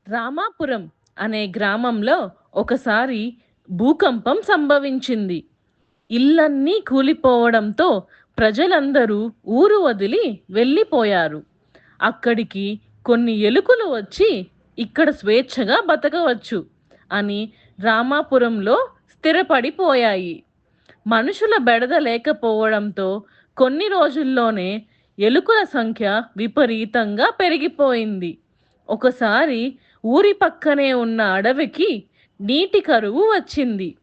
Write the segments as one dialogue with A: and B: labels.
A: రామాపురం అనే గ్రామంలో ఒకసారి భూకంపం సంభవించింది. ఇల్లన్నీ కూలిపోవడంతో ప్రజలందరూ ఊరు వదిలి వెళ్ళిపోయారు. అక్కడికి కొన్ని ఎలుకలు వచ్చి ఇక్కడ స్వేచ్ఛగా బతకవచ్చు అని రామాపురంలో స్థిరపడిపోయాయి. మనుషుల బెడద లేకపోవడంతో కొన్ని రోజుల్లోనే ఎలుకల సంఖ్య విపరీతంగా పెరిగిపోయింది. ఒకసారి ఊరి పక్కనే ఉన్న అడవికి నీటి కరువు వచ్చింది.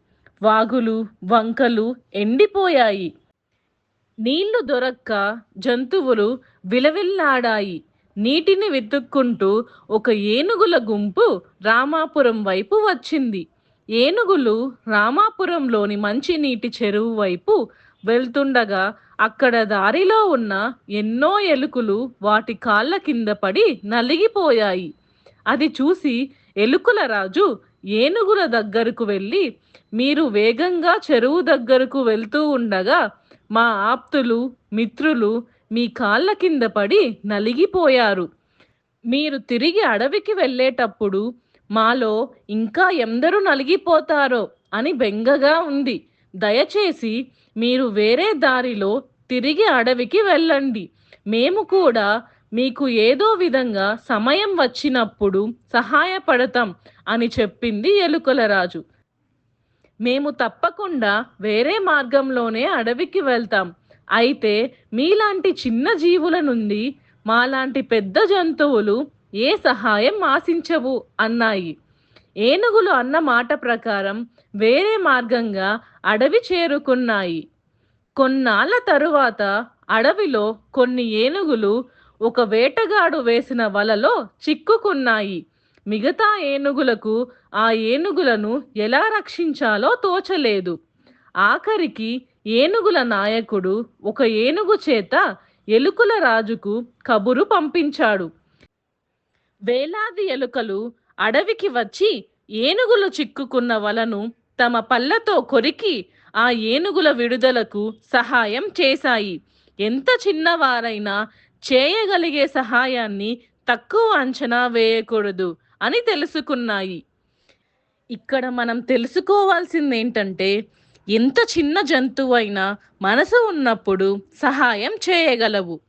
A: వాగులు, వంకలు ఎండిపోయాయి. నీళ్లు దొరక్క జంతువులు విలవిల్లాడాయి. నీటిని వెతుక్కుంటూ ఒక ఏనుగుల గుంపు రామాపురం వైపు వచ్చింది. ఏనుగులు రామాపురంలోని మంచినీటి చెరువు వైపు వెళ్తుండగా అక్కడ దారిలో ఉన్న ఎన్నో ఎలుకలు వాటి కాళ్ళ కింద పడి నలిగిపోయాయి. అది చూసి ఎలుకల రాజు ఏనుగుల దగ్గరకు వెళ్ళి, మీరు వేగంగా చెరువు దగ్గరకు వెళ్తూ ఉండగా మా ఆప్తులు మిత్రులు మీ కాళ్ళ కింద పడి నలిగిపోయారు. మీరు తిరిగి అడవికి వెళ్ళేటప్పుడు మాలో ఇంకా ఎందరు నలిగిపోతారో అని బెంగగా ఉంది. దయచేసి మీరు వేరే దారిలో తిరిగి అడవికి వెళ్ళండి. మేము కూడా మీకు ఏదో విధంగా సమయం వచ్చినప్పుడు సహాయపడతాం అని చెప్పింది ఎలుకల రాజు. మేము తప్పకుండా వేరే మార్గంలోనే అడవికి వెళ్తాం. అయితే మీలాంటి చిన్న జీవుల నుండి మాలాంటి పెద్ద జంతువులు ఏ సహాయం ఆశించవు అన్నాయి. ఏనుగులు అన్న మాట ప్రకారం వేరే మార్గంగా అడవి చేరుకున్నాయి. కొన్నాళ్ళ తరువాత అడవిలో కొన్ని ఏనుగులు ఒక వేటగాడు వేసిన వలలో చిక్కుకున్నాయి. మిగతా ఏనుగులకు ఆ ఏనుగులను ఎలా రక్షించాలో తోచలేదు. ఆఖరికి ఏనుగుల నాయకుడు ఒక ఏనుగు చేత ఎలుకల రాజుకు కబురు పంపించాడు. వేలాది ఎలుకలు అడవికి వచ్చి ఏనుగులు చిక్కుకున్న వలను తమ పళ్ళతో కొరికి ఆ ఏనుగుల విడుదలకు సహాయం చేశాయి. ఎంత చిన్నవారైనా చేయగలిగే సహాయాన్ని తక్కువ అంచనా వేయకూడదు అని తెలుసుకున్నాయి. ఇక్కడ మనం తెలుసుకోవాల్సింది ఏంటంటే, ఎంత చిన్న జంతువైనా మనసు ఉన్నప్పుడు సహాయం చేయగలవు.